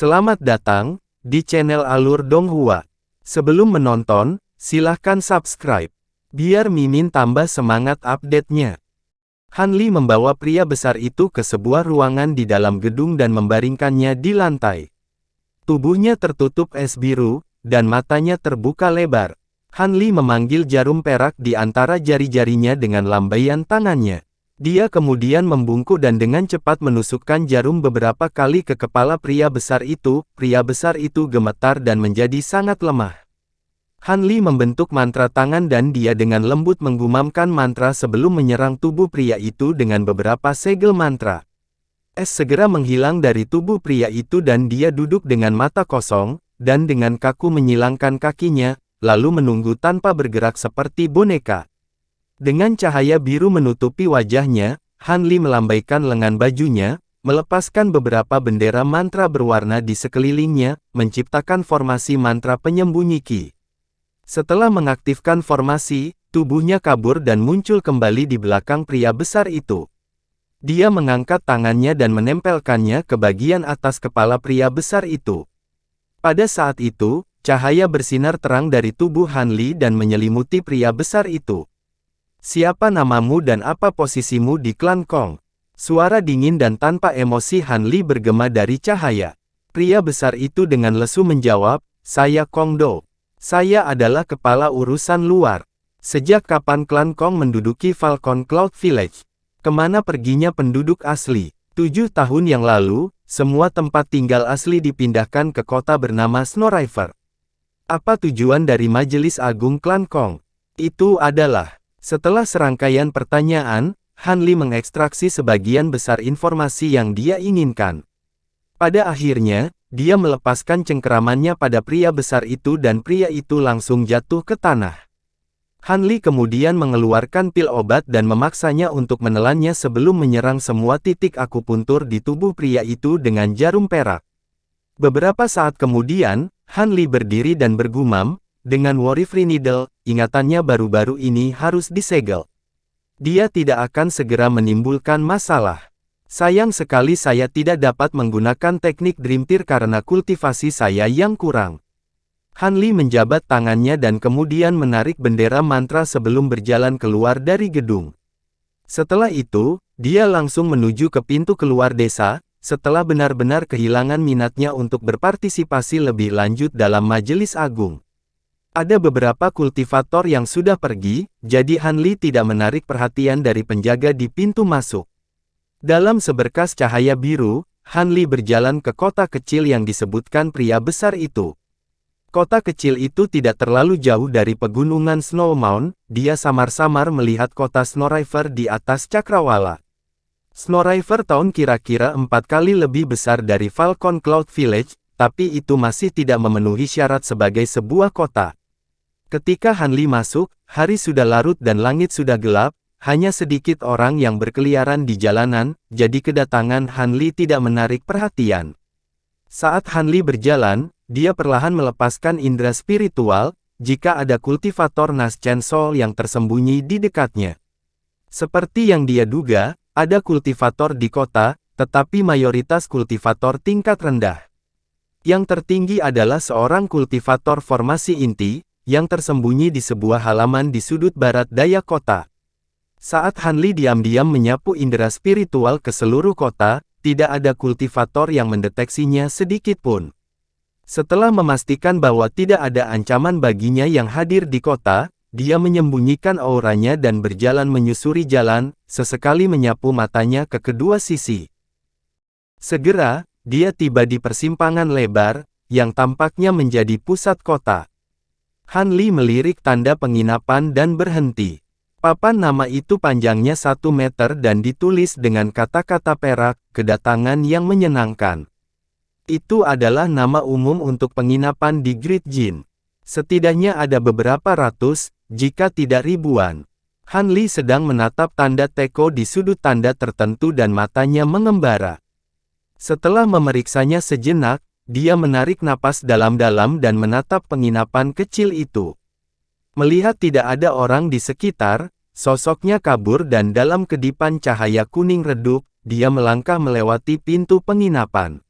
Selamat datang di channel Alur Donghua. Sebelum menonton, silahkan subscribe, biar Mimin tambah semangat update-nya. Han Li membawa pria besar itu ke sebuah ruangan di dalam gedung dan membaringkannya di lantai. Tubuhnya tertutup es biru, dan matanya terbuka lebar. Han Li memanggil jarum perak di antara jari-jarinya dengan lambaian tangannya. Dia kemudian membungkuk dan dengan cepat menusukkan jarum beberapa kali ke kepala pria besar itu. Pria besar itu gemetar dan menjadi sangat lemah. Han Li membentuk mantra tangan dan dia dengan lembut menggumamkan mantra sebelum menyerang tubuh pria itu dengan beberapa segel mantra. Es segera menghilang dari tubuh pria itu dan dia duduk dengan mata kosong, dan dengan kaku menyilangkan kakinya, lalu menunggu tanpa bergerak seperti boneka. Dengan cahaya biru menutupi wajahnya, Han Li melambaikan lengan bajunya, melepaskan beberapa bendera mantra berwarna di sekelilingnya, menciptakan formasi mantra penyembunyi Qi. Setelah mengaktifkan formasi, tubuhnya kabur dan muncul kembali di belakang pria besar itu. Dia mengangkat tangannya dan menempelkannya ke bagian atas kepala pria besar itu. Pada saat itu, cahaya bersinar terang dari tubuh Han Li dan menyelimuti pria besar itu. "Siapa namamu dan apa posisimu di klan Kong?" Suara dingin dan tanpa emosi Han Li bergema dari cahaya. Pria besar itu dengan lesu menjawab, "Saya Kong Do. Saya adalah kepala urusan luar. Sejak kapan klan Kong menduduki Falcon Cloud Village? Kemana perginya penduduk asli?" 7 tahun yang lalu, semua tempat tinggal asli dipindahkan ke kota bernama Snow River. Apa tujuan dari Majelis Agung Klan Kong? Itu adalah... Setelah serangkaian pertanyaan, Han Li mengekstraksi sebagian besar informasi yang dia inginkan. Pada akhirnya, dia melepaskan cengkeramannya pada pria besar itu dan pria itu langsung jatuh ke tanah. Han Li kemudian mengeluarkan pil obat dan memaksanya untuk menelannya sebelum menyerang semua titik akupuntur di tubuh pria itu dengan jarum perak. Beberapa saat kemudian, Han Li berdiri dan bergumam, dengan Worry Free Needle, ingatannya baru-baru ini harus disegel. Dia tidak akan segera menimbulkan masalah. Sayang sekali saya tidak dapat menggunakan teknik Dream Tear karena kultivasi saya yang kurang. Han Li menjabat tangannya dan kemudian menarik bendera mantra sebelum berjalan keluar dari gedung. Setelah itu, dia langsung menuju ke pintu keluar desa, setelah benar-benar kehilangan minatnya untuk berpartisipasi lebih lanjut dalam Majelis Agung. Ada beberapa kultivator yang sudah pergi, jadi Han Li tidak menarik perhatian dari penjaga di pintu masuk. Dalam seberkas cahaya biru, Han Li berjalan ke kota kecil yang disebutkan pria besar itu. Kota kecil itu tidak terlalu jauh dari pegunungan Snow Mountain. Dia samar-samar melihat kota Snow River di atas cakrawala. Snow River tahun kira-kira 4 kali lebih besar dari Falcon Cloud Village, tapi itu masih tidak memenuhi syarat sebagai sebuah kota. Ketika Han Li masuk, hari sudah larut dan langit sudah gelap, hanya sedikit orang yang berkeliaran di jalanan, jadi kedatangan Han Li tidak menarik perhatian. Saat Han Li berjalan, dia perlahan melepaskan indera spiritual, jika ada kultivator Naschen Soul yang tersembunyi di dekatnya. Seperti yang dia duga, ada kultivator di kota, tetapi mayoritas kultivator tingkat rendah. Yang tertinggi adalah seorang kultivator formasi inti, yang tersembunyi di sebuah halaman di sudut barat daya kota. Saat Han Li diam-diam menyapu indera spiritual ke seluruh kota, tidak ada kultivator yang mendeteksinya sedikit pun. Setelah memastikan bahwa tidak ada ancaman baginya yang hadir di kota, dia menyembunyikan auranya dan berjalan menyusuri jalan, sesekali menyapu matanya ke kedua sisi. Segera, dia tiba di persimpangan lebar, yang tampaknya menjadi pusat kota. Han Li melirik tanda penginapan dan berhenti. Papan nama itu panjangnya 1 meter dan ditulis dengan kata-kata perak, kedatangan yang menyenangkan. Itu adalah nama umum untuk penginapan di Great Jin. Setidaknya ada beberapa ratus, jika tidak ribuan. Han Li sedang menatap tanda teko di sudut tanda tertentu dan matanya mengembara. Setelah memeriksanya sejenak, dia menarik napas dalam-dalam dan menatap penginapan kecil itu. Melihat tidak ada orang di sekitar, sosoknya kabur dan dalam kedipan cahaya kuning redup, dia melangkah melewati pintu penginapan.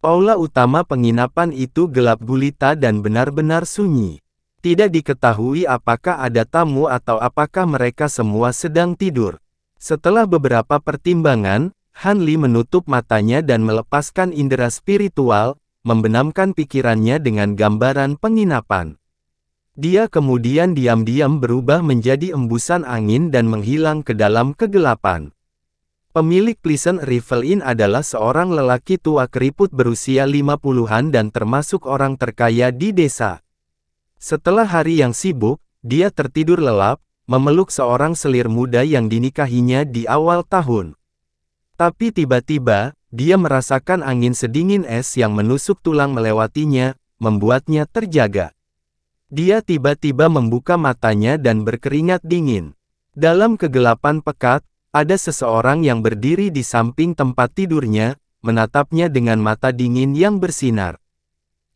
Aula utama penginapan itu gelap gulita dan benar-benar sunyi. Tidak diketahui apakah ada tamu atau apakah mereka semua sedang tidur. Setelah beberapa pertimbangan, Han Li menutup matanya dan melepaskan indera spiritual, membenamkan pikirannya dengan gambaran penginapan. Dia kemudian diam-diam berubah menjadi embusan angin dan menghilang ke dalam kegelapan. Pemilik Pleasant River Inn adalah seorang lelaki tua keriput berusia 50-an dan termasuk orang terkaya di desa. Setelah hari yang sibuk, dia tertidur lelap, memeluk seorang selir muda yang dinikahinya di awal tahun. Tapi tiba-tiba, dia merasakan angin sedingin es yang menusuk tulang melewatinya, membuatnya terjaga. Dia tiba-tiba membuka matanya dan berkeringat dingin. Dalam kegelapan pekat, ada seseorang yang berdiri di samping tempat tidurnya, menatapnya dengan mata dingin yang bersinar.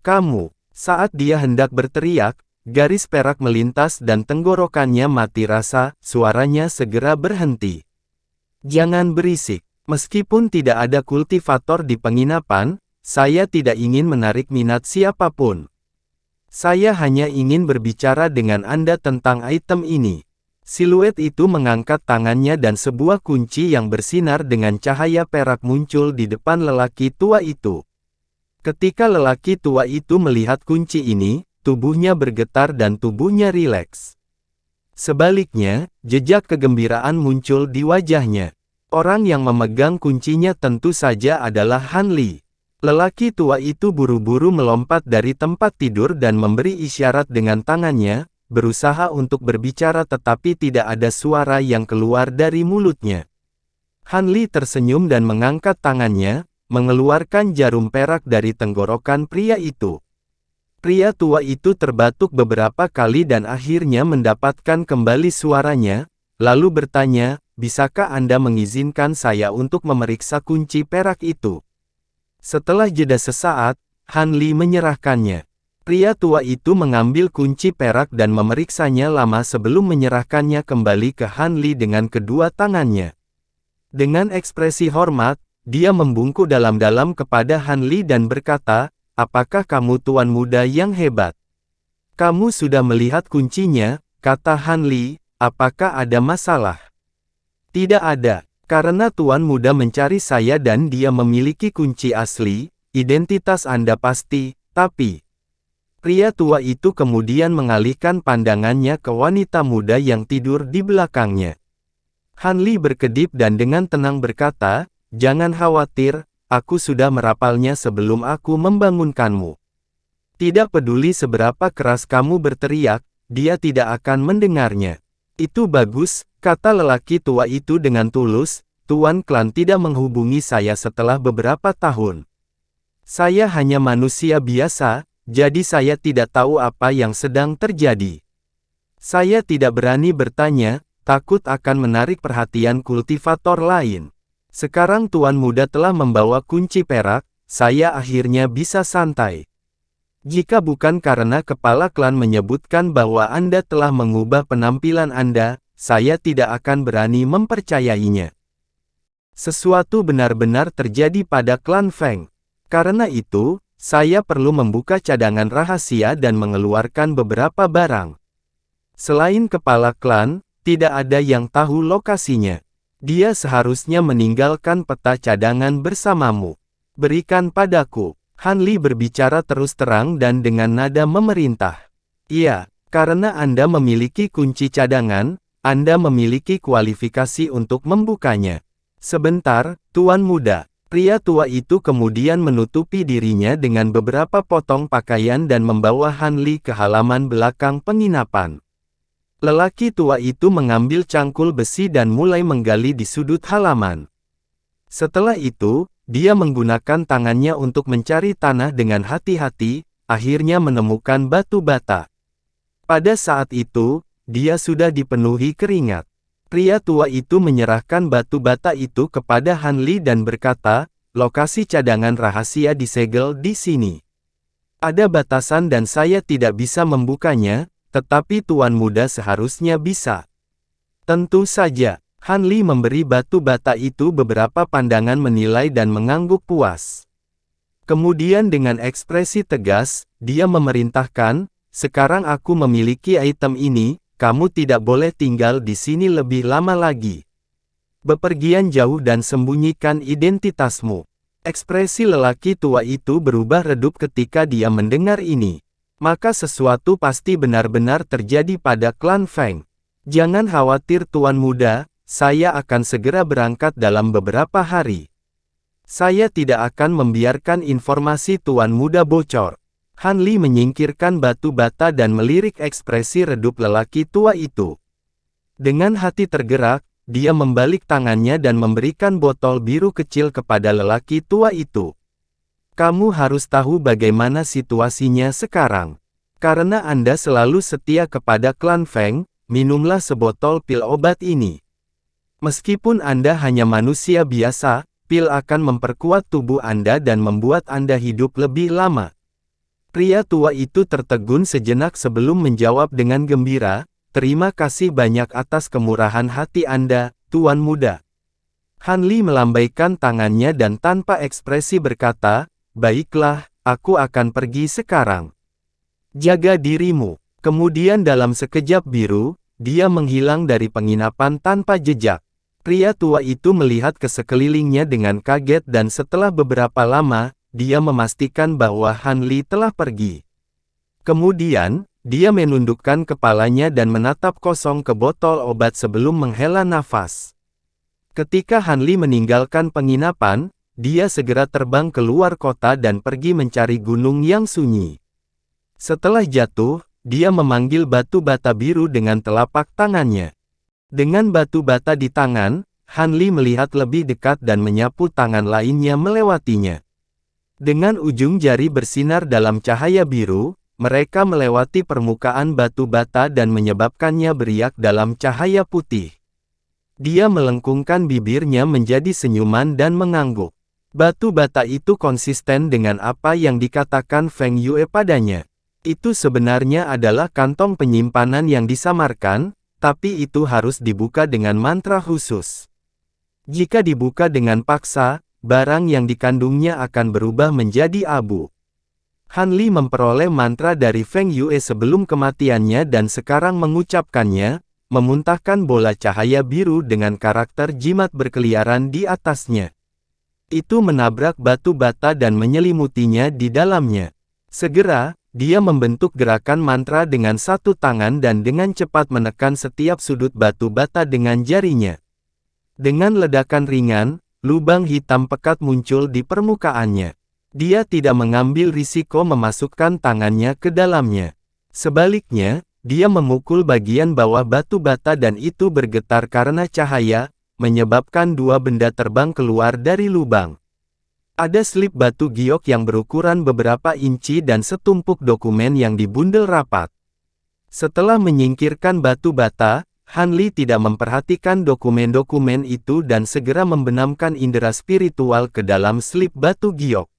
"Kamu." Saat dia hendak berteriak, garis perak melintas dan tenggorokannya mati rasa, suaranya segera berhenti. "Jangan berisik. Meskipun tidak ada kultivator di penginapan, saya tidak ingin menarik minat siapapun. Saya hanya ingin berbicara dengan Anda tentang item ini." Siluet itu mengangkat tangannya dan sebuah kunci yang bersinar dengan cahaya perak muncul di depan lelaki tua itu. Ketika lelaki tua itu melihat kunci ini, tubuhnya bergetar dan tubuhnya rileks. Sebaliknya, jejak kegembiraan muncul di wajahnya. Orang yang memegang kuncinya tentu saja adalah Han Li. Lelaki tua itu buru-buru melompat dari tempat tidur dan memberi isyarat dengan tangannya, berusaha untuk berbicara tetapi tidak ada suara yang keluar dari mulutnya. Han Li tersenyum dan mengangkat tangannya, mengeluarkan jarum perak dari tenggorokan pria itu. Pria tua itu terbatuk beberapa kali dan akhirnya mendapatkan kembali suaranya, lalu bertanya, "Bisakah Anda mengizinkan saya untuk memeriksa kunci perak itu?" Setelah jeda sesaat, Han Li menyerahkannya. Pria tua itu mengambil kunci perak dan memeriksanya lama sebelum menyerahkannya kembali ke Han Li dengan kedua tangannya. Dengan ekspresi hormat, dia membungkuk dalam-dalam kepada Han Li dan berkata, "Apakah kamu tuan muda yang hebat? Kamu sudah melihat kuncinya," kata Han Li, "apakah ada masalah?" "Tidak ada, karena tuan muda mencari saya dan dia memiliki kunci asli, identitas Anda pasti, tapi..." Pria tua itu kemudian mengalihkan pandangannya ke wanita muda yang tidur di belakangnya. Han Li berkedip dan dengan tenang berkata, "Jangan khawatir, aku sudah merapalnya sebelum aku membangunkanmu. Tidak peduli seberapa keras kamu berteriak, dia tidak akan mendengarnya." "Itu bagus," kata lelaki tua itu dengan tulus, "Tuan klan tidak menghubungi saya setelah beberapa tahun. Saya hanya manusia biasa, jadi saya tidak tahu apa yang sedang terjadi. Saya tidak berani bertanya, takut akan menarik perhatian kultivator lain. Sekarang tuan muda telah membawa kunci perak, saya akhirnya bisa santai. Jika bukan karena kepala klan menyebutkan bahwa Anda telah mengubah penampilan Anda, saya tidak akan berani mempercayainya. Sesuatu benar-benar terjadi pada klan Feng. Karena itu, saya perlu membuka cadangan rahasia dan mengeluarkan beberapa barang. Selain kepala klan, tidak ada yang tahu lokasinya. Dia seharusnya meninggalkan peta cadangan bersamamu. Berikan padaku." Han Li berbicara terus terang dan dengan nada memerintah. "Iya, karena Anda memiliki kunci cadangan, Anda memiliki kualifikasi untuk membukanya." "Sebentar, Tuan Muda." Pria tua itu kemudian menutupi dirinya dengan beberapa potong pakaian dan membawa Han Li ke halaman belakang penginapan. Lelaki tua itu mengambil cangkul besi dan mulai menggali di sudut halaman. Setelah itu, dia menggunakan tangannya untuk mencari tanah dengan hati-hati, akhirnya menemukan batu bata. Pada saat itu, dia sudah dipenuhi keringat. Pria tua itu menyerahkan batu bata itu kepada Han Li dan berkata, "Lokasi cadangan rahasia disegel di sini. Ada batasan dan saya tidak bisa membukanya, tetapi tuan muda seharusnya bisa." "Tentu saja." Han Li memberi batu bata itu beberapa pandangan menilai dan mengangguk puas. Kemudian dengan ekspresi tegas, dia memerintahkan, sekarang aku memiliki item ini, kamu tidak boleh tinggal di sini lebih lama lagi. Bepergian jauh dan sembunyikan identitasmu. Ekspresi lelaki tua itu berubah redup ketika dia mendengar ini. Maka sesuatu pasti benar-benar terjadi pada klan Feng. Jangan khawatir Tuan Muda, saya akan segera berangkat dalam beberapa hari. Saya tidak akan membiarkan informasi Tuan Muda bocor. Han Li menyingkirkan batu bata dan melirik ekspresi redup lelaki tua itu. Dengan hati tergerak, dia membalik tangannya dan memberikan botol biru kecil kepada lelaki tua itu. Kamu harus tahu bagaimana situasinya sekarang. Karena Anda selalu setia kepada klan Feng, minumlah sebotol pil obat ini. Meskipun Anda hanya manusia biasa, pil akan memperkuat tubuh Anda dan membuat Anda hidup lebih lama. Pria tua itu tertegun sejenak sebelum menjawab dengan gembira, terima kasih banyak atas kemurahan hati Anda, Tuan Muda. Han Li melambaikan tangannya dan tanpa ekspresi berkata, baiklah, aku akan pergi sekarang. Jaga dirimu. Kemudian dalam sekejap biru, dia menghilang dari penginapan tanpa jejak. Pria tua itu melihat ke sekelilingnya dengan kaget dan setelah beberapa lama, dia memastikan bahwa Han Li telah pergi. Kemudian, dia menundukkan kepalanya dan menatap kosong ke botol obat sebelum menghela nafas. Ketika Han Li meninggalkan penginapan, dia segera terbang keluar kota dan pergi mencari gunung yang sunyi. Setelah jatuh, dia memanggil batu bata biru dengan telapak tangannya. Dengan batu bata di tangan, Han Li melihat lebih dekat dan menyapu tangan lainnya melewatinya. Dengan ujung jari bersinar dalam cahaya biru, mereka melewati permukaan batu bata dan menyebabkannya beriak dalam cahaya putih. Dia melengkungkan bibirnya menjadi senyuman dan mengangguk. Batu bata itu konsisten dengan apa yang dikatakan Feng Yue padanya. Itu sebenarnya adalah kantong penyimpanan yang disamarkan, tapi itu harus dibuka dengan mantra khusus. Jika dibuka dengan paksa, barang yang dikandungnya akan berubah menjadi abu. Han Li memperoleh mantra dari Feng Yue sebelum kematiannya dan sekarang mengucapkannya, memuntahkan bola cahaya biru dengan karakter jimat berkeliaran di atasnya. Itu menabrak batu bata dan menyelimutinya di dalamnya. Segera, dia membentuk gerakan mantra dengan satu tangan dan dengan cepat menekan setiap sudut batu bata dengan jarinya. Dengan ledakan ringan, lubang hitam pekat muncul di permukaannya. Dia tidak mengambil risiko memasukkan tangannya ke dalamnya. Sebaliknya, dia memukul bagian bawah batu bata dan itu bergetar karena cahaya, menyebabkan dua benda terbang keluar dari lubang. Ada slip batu giok yang berukuran beberapa inci dan setumpuk dokumen yang dibundel rapat. Setelah menyingkirkan batu bata, Han Li tidak memperhatikan dokumen-dokumen itu dan segera membenamkan indera spiritual ke dalam slip batu giok.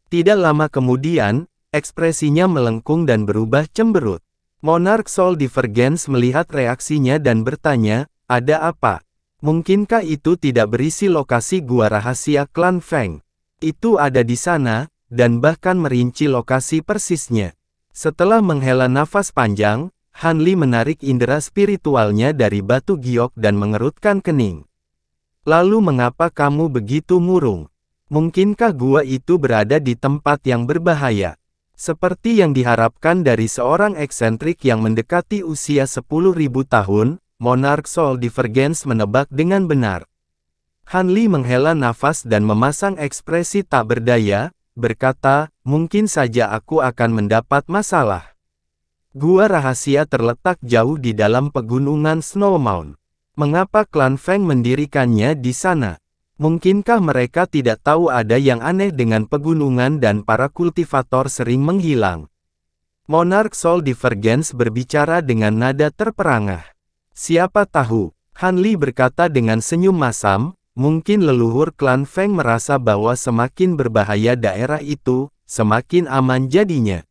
Tidak lama kemudian, ekspresinya melengkung dan berubah cemberut. Monarch Soul Divergence melihat reaksinya dan bertanya, ada apa? Mungkinkah itu tidak berisi lokasi gua rahasia klan Feng? Itu ada di sana, dan bahkan merinci lokasi persisnya. Setelah menghela nafas panjang, Han Li menarik indera spiritualnya dari batu giok dan mengerutkan kening. Lalu mengapa kamu begitu murung? Mungkinkah gua itu berada di tempat yang berbahaya? Seperti yang diharapkan dari seorang eksentrik yang mendekati usia 10.000 tahun, Monarch Soul Divergence menebak dengan benar. Han Li menghela nafas dan memasang ekspresi tak berdaya, berkata, mungkin saja aku akan mendapat masalah. Gua rahasia terletak jauh di dalam pegunungan Snowmound. Mengapa klan Feng mendirikannya di sana? Mungkinkah mereka tidak tahu ada yang aneh dengan pegunungan dan para kultivator sering menghilang? Monarch Soul Divergence berbicara dengan nada terperangah. Siapa tahu, Han Li berkata dengan senyum masam, mungkin leluhur klan Feng merasa bahwa semakin berbahaya daerah itu, semakin aman jadinya.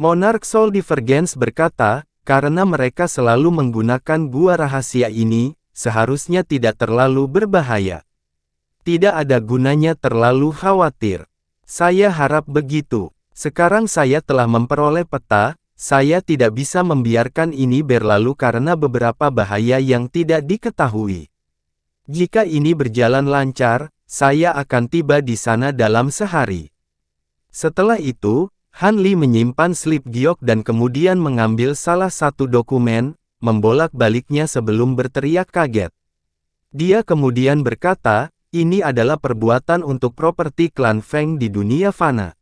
Monarch Soul Divergence berkata, karena mereka selalu menggunakan gua rahasia ini, seharusnya tidak terlalu berbahaya. Tidak ada gunanya terlalu khawatir. Saya harap begitu. Sekarang saya telah memperoleh peta, saya tidak bisa membiarkan ini berlalu karena beberapa bahaya yang tidak diketahui. Jika ini berjalan lancar, saya akan tiba di sana dalam sehari. Setelah itu, Han Li menyimpan slip giok dan kemudian mengambil salah satu dokumen, membolak-baliknya sebelum berteriak kaget. Dia kemudian berkata, ini adalah perbuatan untuk properti klan Feng di dunia fana.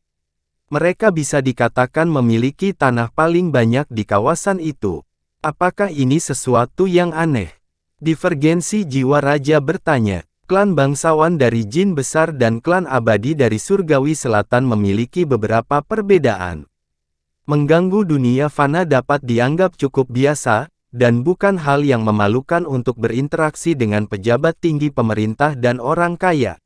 Mereka bisa dikatakan memiliki tanah paling banyak di kawasan itu. Apakah ini sesuatu yang aneh? Divergensi jiwa raja bertanya. Klan bangsawan dari Jin Besar dan klan abadi dari Surgawi Selatan memiliki beberapa perbedaan. Mengganggu dunia fana dapat dianggap cukup biasa, dan bukan hal yang memalukan untuk berinteraksi dengan pejabat tinggi pemerintah dan orang kaya.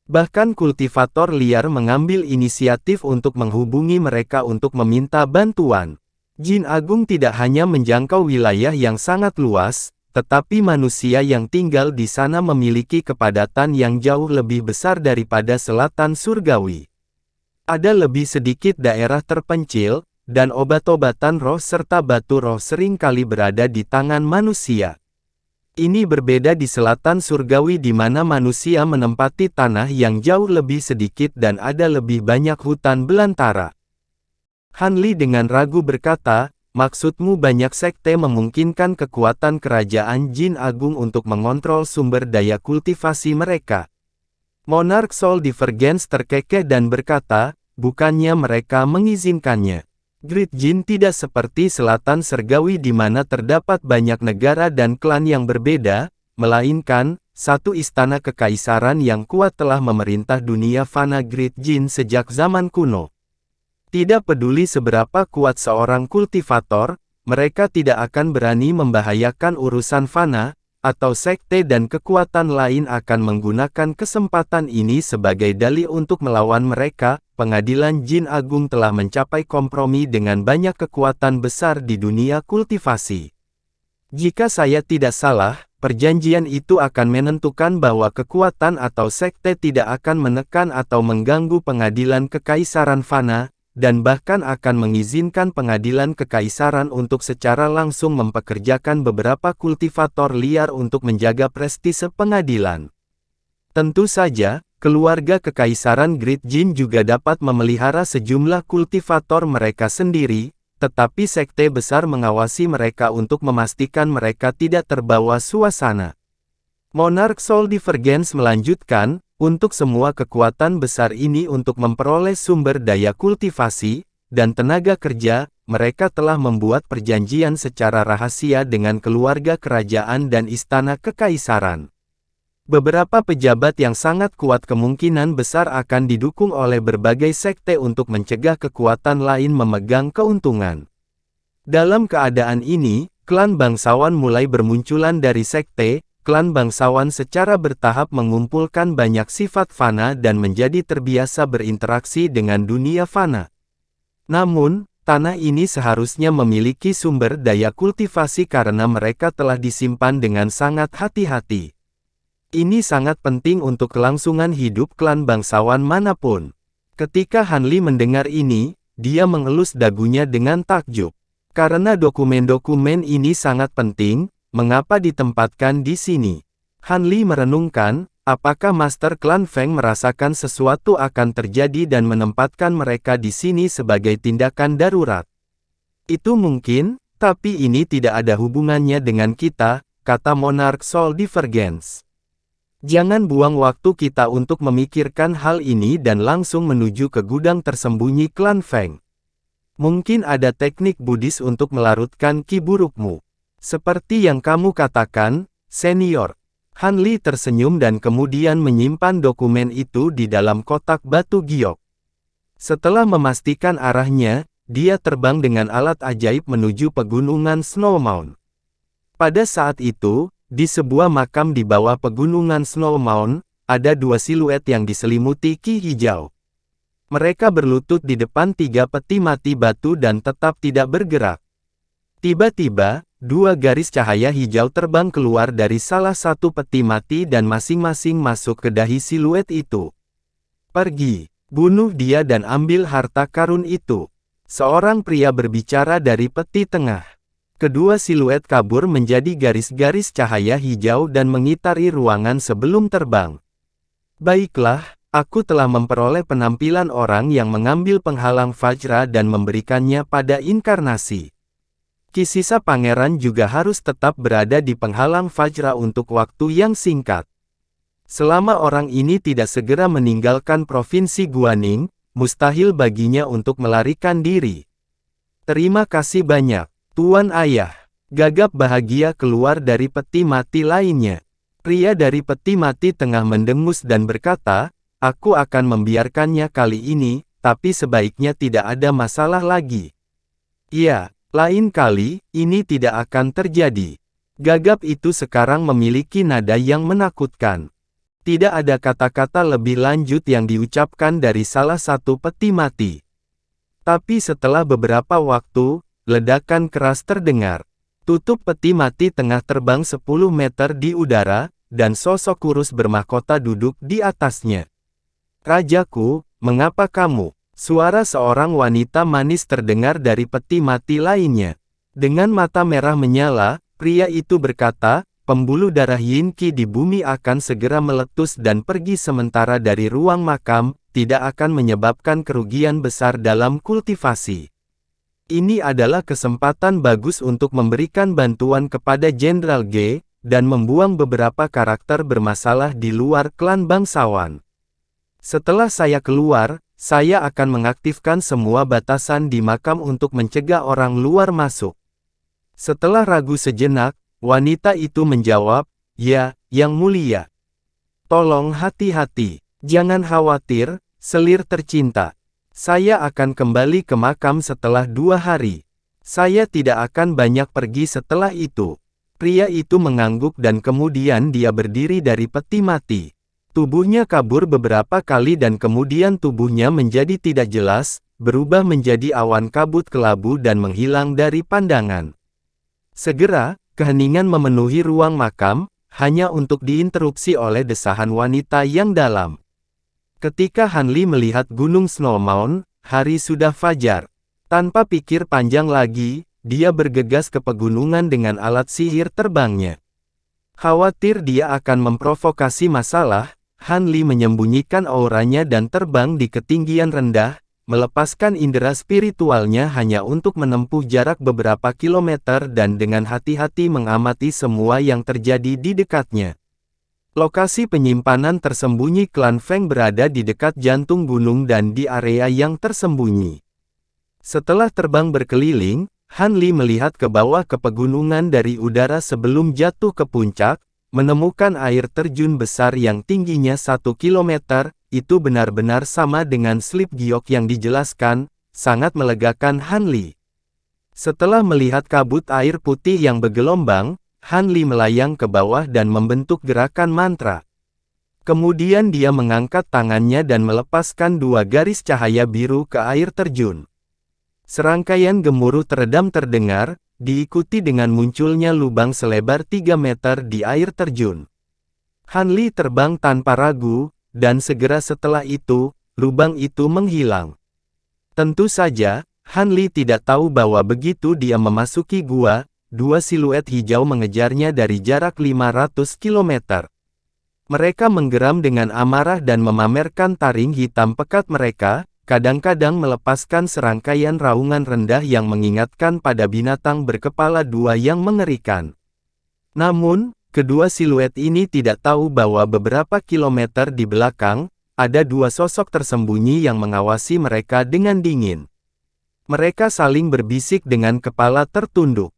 Bahkan kultivator liar mengambil inisiatif untuk menghubungi mereka untuk meminta bantuan. Jin Agung tidak hanya menjangkau wilayah yang sangat luas, tetapi manusia yang tinggal di sana memiliki kepadatan yang jauh lebih besar daripada selatan surgawi. Ada lebih sedikit daerah terpencil, dan obat-obatan roh serta batu roh sering kali berada di tangan manusia. Ini berbeda di selatan surgawi di mana manusia menempati tanah yang jauh lebih sedikit dan ada lebih banyak hutan belantara. Han Li dengan ragu berkata, maksudmu banyak sekte memungkinkan kekuatan kerajaan Jin Agung untuk mengontrol sumber daya kultivasi mereka. Monarch Soul Divergence terkekeh dan berkata, bukannya mereka mengizinkannya. Great Jin tidak seperti selatan surgawi di mana terdapat banyak negara dan klan yang berbeda, melainkan, satu istana kekaisaran yang kuat telah memerintah dunia fana Great Jin sejak zaman kuno. Tidak peduli seberapa kuat seorang kultivator, mereka tidak akan berani membahayakan urusan fana, atau sekte dan kekuatan lain akan menggunakan kesempatan ini sebagai dalih untuk melawan mereka. Pengadilan Jin Agung telah mencapai kompromi dengan banyak kekuatan besar di dunia kultivasi. Jika saya tidak salah, perjanjian itu akan menentukan bahwa kekuatan atau sekte tidak akan menekan atau mengganggu pengadilan kekaisaran fana, dan bahkan akan mengizinkan pengadilan kekaisaran untuk secara langsung mempekerjakan beberapa kultivator liar untuk menjaga prestise pengadilan. Tentu saja, keluarga kekaisaran Great Jin juga dapat memelihara sejumlah kultivator mereka sendiri, tetapi sekte besar mengawasi mereka untuk memastikan mereka tidak terbawa suasana. Monarch Soul Divergence melanjutkan, untuk semua kekuatan besar ini untuk memperoleh sumber daya kultivasi, dan tenaga kerja, mereka telah membuat perjanjian secara rahasia dengan keluarga kerajaan dan istana kekaisaran. Beberapa pejabat yang sangat kuat kemungkinan besar akan didukung oleh berbagai sekte untuk mencegah kekuatan lain memegang keuntungan. Dalam keadaan ini, klan bangsawan mulai bermunculan dari sekte. Klan bangsawan secara bertahap mengumpulkan banyak sifat fana dan menjadi terbiasa berinteraksi dengan dunia fana. Namun, tanah ini seharusnya memiliki sumber daya kultivasi karena mereka telah disimpan dengan sangat hati-hati. Ini sangat penting untuk kelangsungan hidup klan bangsawan manapun. Ketika Han Li mendengar ini, dia mengelus dagunya dengan takjub. Karena dokumen-dokumen ini sangat penting, mengapa ditempatkan di sini? Han Li merenungkan, apakah Master Klan Feng merasakan sesuatu akan terjadi dan menempatkan mereka di sini sebagai tindakan darurat? Itu mungkin, tapi ini tidak ada hubungannya dengan kita, kata Monarch Soul Divergence. Jangan buang waktu kita untuk memikirkan hal ini dan langsung menuju ke gudang tersembunyi Klan Feng. Mungkin ada teknik Buddhis untuk melarutkan ki burukmu. Seperti yang kamu katakan, senior. Han Li tersenyum dan kemudian menyimpan dokumen itu di dalam kotak batu giok. Setelah memastikan arahnya, dia terbang dengan alat ajaib menuju pegunungan Snow Mound. Pada saat itu, di sebuah makam di bawah pegunungan Snow Mound, ada dua siluet yang diselimuti ki hijau. Mereka berlutut di depan tiga peti mati batu dan tetap tidak bergerak. Tiba-tiba, dua garis cahaya hijau terbang keluar dari salah satu peti mati dan masing-masing masuk ke dahi siluet itu. Pergi. Bunuh dia dan ambil harta karun itu. Seorang pria berbicara dari peti tengah. Kedua siluet kabur menjadi garis-garis cahaya hijau dan mengitari ruangan sebelum terbang. Baiklah, aku telah memperoleh penampilan orang yang mengambil penghalang Vajra dan memberikannya pada inkarnasi. Kisisa pangeran juga harus tetap berada di penghalang Vajra untuk waktu yang singkat. Selama orang ini tidak segera meninggalkan provinsi Guaning, mustahil baginya untuk melarikan diri. Terima kasih banyak, Tuan Ayah. Gagap bahagia keluar dari peti mati lainnya. Pria dari peti mati tengah mendengus dan berkata, aku akan membiarkannya kali ini, tapi sebaiknya tidak ada masalah lagi. Ya, lain kali, ini tidak akan terjadi. Gagap itu sekarang memiliki nada yang menakutkan. Tidak ada kata-kata lebih lanjut yang diucapkan dari salah satu peti mati. Tapi setelah beberapa waktu, ledakan keras terdengar. Tutup peti mati tengah terbang 10 meter di udara, dan sosok kurus bermahkota duduk di atasnya. Rajaku, mengapa kamu? Suara seorang wanita manis terdengar dari peti mati lainnya. Dengan mata merah menyala, pria itu berkata, pembuluh darah Yin Qi di bumi akan segera meletus dan pergi sementara dari ruang makam, tidak akan menyebabkan kerugian besar dalam kultivasi. Ini adalah kesempatan bagus untuk memberikan bantuan kepada Jenderal Ge, dan membuang beberapa karakter bermasalah di luar klan bangsawan. Setelah saya keluar, saya akan mengaktifkan semua batasan di makam untuk mencegah orang luar masuk. Setelah ragu sejenak, wanita itu menjawab, ya, Yang Mulia. Tolong hati-hati, jangan khawatir, selir tercinta. Saya akan kembali ke makam setelah 2 hari. Saya tidak akan banyak pergi setelah itu. Pria itu mengangguk dan kemudian dia berdiri dari peti mati. Tubuhnya kabur beberapa kali dan kemudian tubuhnya menjadi tidak jelas, berubah menjadi awan kabut kelabu dan menghilang dari pandangan. Segera, keheningan memenuhi ruang makam, hanya untuk diinterupsi oleh desahan wanita yang dalam. Ketika Han Li melihat Gunung Snowmound, hari sudah fajar. Tanpa pikir panjang lagi, dia bergegas ke pegunungan dengan alat sihir terbangnya. Khawatir dia akan memprovokasi masalah, Han Li menyembunyikan auranya dan terbang di ketinggian rendah, melepaskan indera spiritualnya hanya untuk menempuh jarak beberapa kilometer dan dengan hati-hati mengamati semua yang terjadi di dekatnya. Lokasi penyimpanan tersembunyi klan Feng berada di dekat jantung gunung dan di area yang tersembunyi. Setelah terbang berkeliling, Han Li melihat ke bawah ke pegunungan dari udara sebelum jatuh ke puncak, menemukan air terjun besar yang tingginya 1 kilometer. Itu benar-benar sama dengan slip giok yang dijelaskan, sangat melegakan Han Li. Setelah melihat kabut air putih yang bergelombang, Han Li melayang ke bawah dan membentuk gerakan mantra. Kemudian dia mengangkat tangannya dan melepaskan 2 garis cahaya biru ke air terjun. Serangkaian gemuruh teredam terdengar, diikuti dengan munculnya lubang selebar 3 meter di air terjun. Han Li terbang tanpa ragu, dan segera setelah itu, lubang itu menghilang. Tentu saja, Han Li tidak tahu bahwa begitu dia memasuki gua, 2 siluet hijau mengejarnya dari jarak 500 km. Mereka menggeram dengan amarah dan memamerkan taring hitam pekat mereka, kadang-kadang melepaskan serangkaian raungan rendah yang mengingatkan pada binatang berkepala 2 yang mengerikan. Namun, kedua siluet ini tidak tahu bahwa beberapa kilometer di belakang, ada 2 sosok tersembunyi yang mengawasi mereka dengan dingin. Mereka saling berbisik dengan kepala tertunduk.